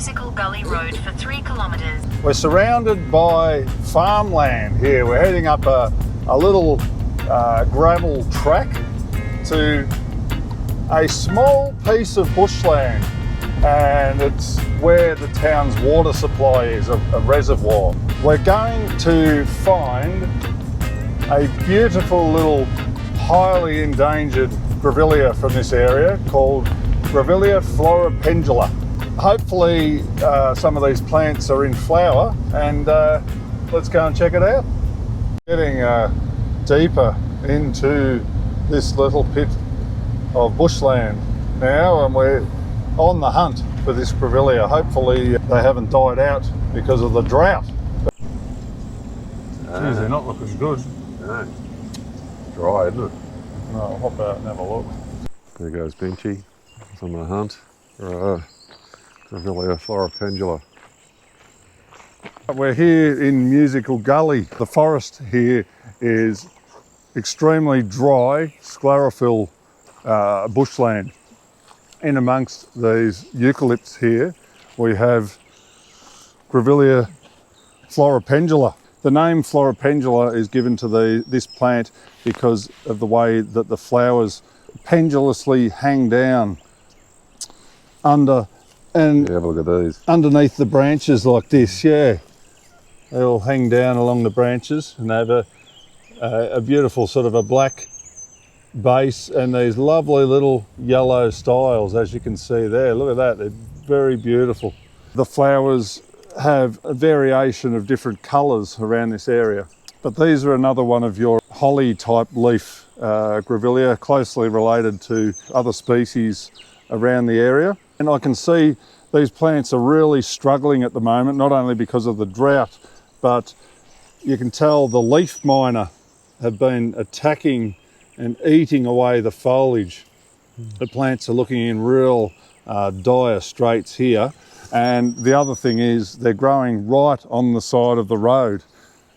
Musical Gully Road for 3 kilometres. We're surrounded by farmland here. We're heading up a little gravel track to a small piece of bushland, and it's where the town's water supply is, a reservoir. We're going to find a beautiful little highly endangered Grevillea from this area called Grevillea Floripendula. Hopefully some of these plants are in flower, and let's go and check it out. Getting deeper into this little pit of bushland now, and we're on the hunt for this Grevillea. Hopefully they haven't died out because of the drought. Geez, they're not looking good. No. Dry, isn't it? No, I'll hop out and have a look. There goes Benchy. He's on the hunt for Grevillea Floripendula. We're here in Musical Gully. The forest here is extremely dry, sclerophyll bushland. In amongst these eucalypts here, we have Grevillea Floripendula. The name Floripendula is given to this plant because of the way that the flowers pendulously hang down under and have a look at these. Underneath the branches like this. Yeah, they all hang down along the branches, and they have a beautiful sort of a black base and these lovely little yellow styles, as you can see there. Look at that, they're very beautiful. The flowers have a variation of different colours around this area, but these are another one of your holly type leaf Grevillea, closely related to other species around the area. And I can see these plants are really struggling at the moment, not only because of the drought, but you can tell the leaf miner have been attacking and eating away the foliage. The plants are looking in real dire straits here. And the other thing is they're growing right on the side of the road,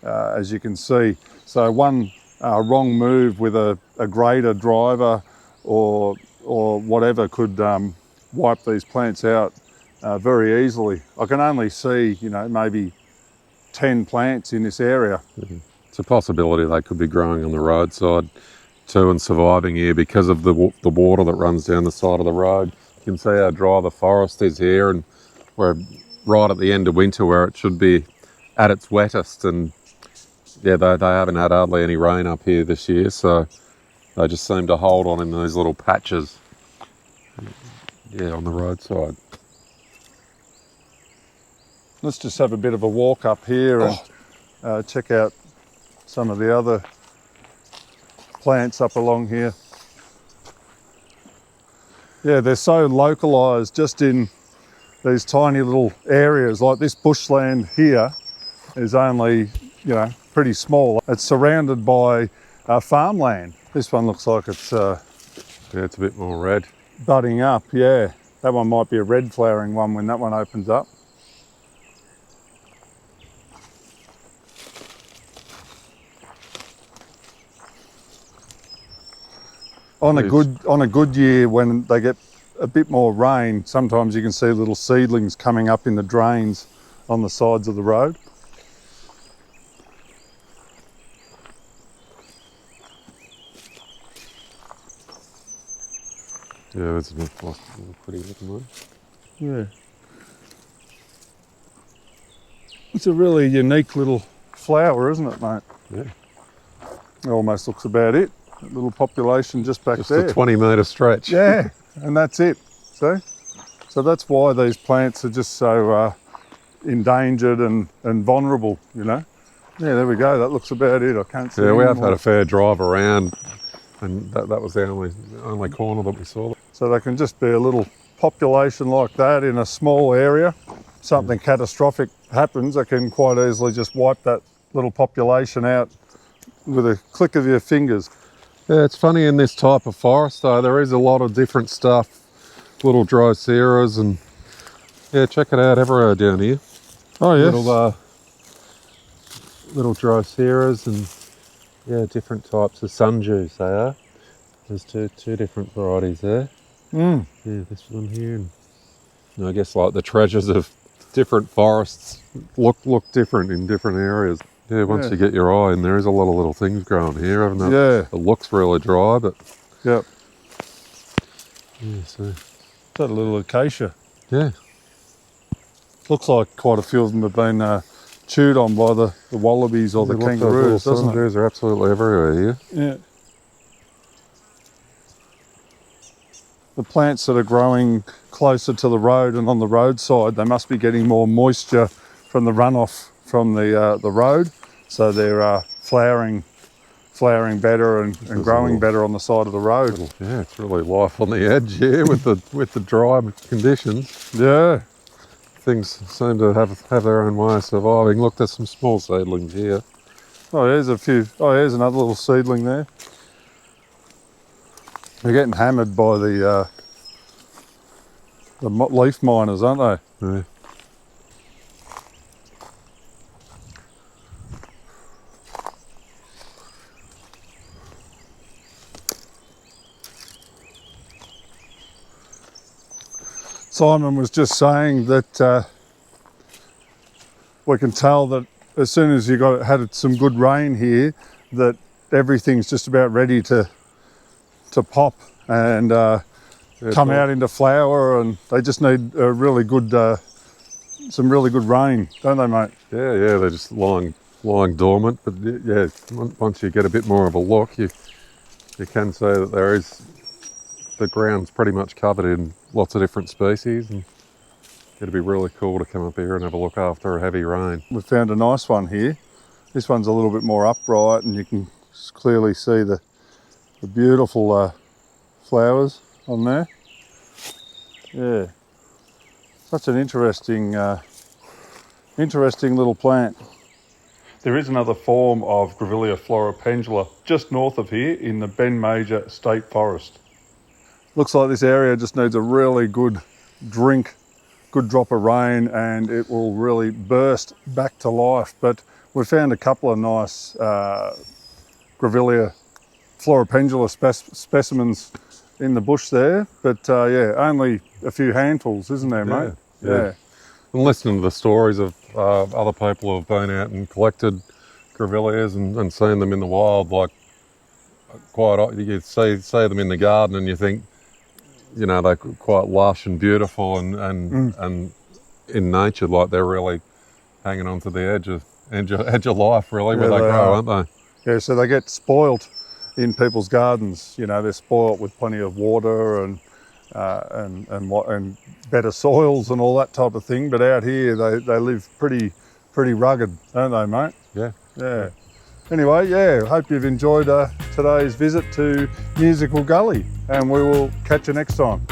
as you can see. So one wrong move with a grader driver or whatever could wipe these plants out very easily. I can only see, maybe 10 plants in this area. It's a possibility they could be growing on the roadside too and surviving here because of the water that runs down the side of the road. You can see how dry the forest is here, and we're right at the end of winter where it should be at its wettest, and yeah, they haven't had hardly any rain up here this year, so they just seem to hold on in these little patches, yeah, on the roadside. Let's just have a bit of a walk up here and check out some of the other plants up along here. Yeah, they're so localised just in these tiny little areas. Like this bushland here is only, pretty small. It's surrounded by farmland. This one looks like it's yeah, it's a bit more red. Budding up, yeah. That one might be a red flowering one when that one opens up. On a good year, when they get a bit more rain, sometimes you can see little seedlings coming up in the drains on the sides of the road. Yeah, that's a pretty looking one. Yeah. It's a really unique little flower, isn't it, mate? Yeah. It almost looks about it. That little population just back there. Just a 20-metre stretch. Yeah, and that's it. See? So that's why these plants are just so endangered and vulnerable, Yeah, there we go. That looks about it. I can't see. Yeah, we have anymore. had a fair drive around, and that was the only corner that we saw. So they can just be a little population like that in a small area. Something catastrophic happens, they can quite easily just wipe that little population out with a click of your fingers. Yeah, it's funny in this type of forest though, there is a lot of different stuff. Little droceras and, yeah, check it out everywhere down here. Oh yes. Little droceras and, yeah, different types of sundews they are. There's two different varieties there. Mm. Yeah, this one here and I guess like the treasures of different forests look different in different areas. Yeah, once you get your eye in, there is a lot of little things growing here, haven't there? Yeah. It looks really dry, but Yep. yeah, so That little acacia. yeah. Looks like quite a few of them have been chewed on by the wallabies or the Look, those kangaroos, little doesn't it? sundews are absolutely everywhere here. Yeah. The plants that are growing closer to the road and on the roadside, they must be getting more moisture from the runoff from the road, so they're flowering better and growing better on the side of the road. Yeah, it's really life on the edge here with the dry conditions. Yeah. Things seem to have their own way of surviving. Look, there's some small seedlings here. Oh, there's a few. Oh, there's another little seedling there. They're getting hammered by the leaf miners, aren't they? Yeah. Simon was just saying that we can tell that as soon as you had some good rain here, that everything's just about ready to pop and come out into flower, and they just need a really good, some really good rain, don't they, mate? Yeah, they're just lying dormant. But yeah, once you get a bit more of a look, you can say that the ground's pretty much covered in lots of different species, and it'd be really cool to come up here and have a look after a heavy rain. We found a nice one here. This one's a little bit more upright, and you can clearly see the beautiful flowers on there. Yeah, that's an interesting little plant. There is another form of Grevillea Floripendula just north of here in the Ben Major State Forest. Looks like this area just needs a really good drink, good drop of rain, and it will really burst back to life. But we found a couple of nice Grevillea Floripendula specimens in the bush there. But yeah, only a few handfuls, isn't there, mate? Yeah. And listening to the stories of other people who have been out and collected Grevilleas and seen them in the wild, like you see them in the garden and you think, you know, they're quite lush and beautiful and in nature, like they're really hanging on to the edge of life, really, where they grow, aren't they? Yeah, so they get spoilt in people's gardens. You know, they're spoilt with plenty of water and better soils and all that type of thing. But out here, they live pretty rugged, don't they, mate? Yeah. Yeah. Anyway, yeah, hope you've enjoyed today's visit to Musical Gully, and we will catch you next time.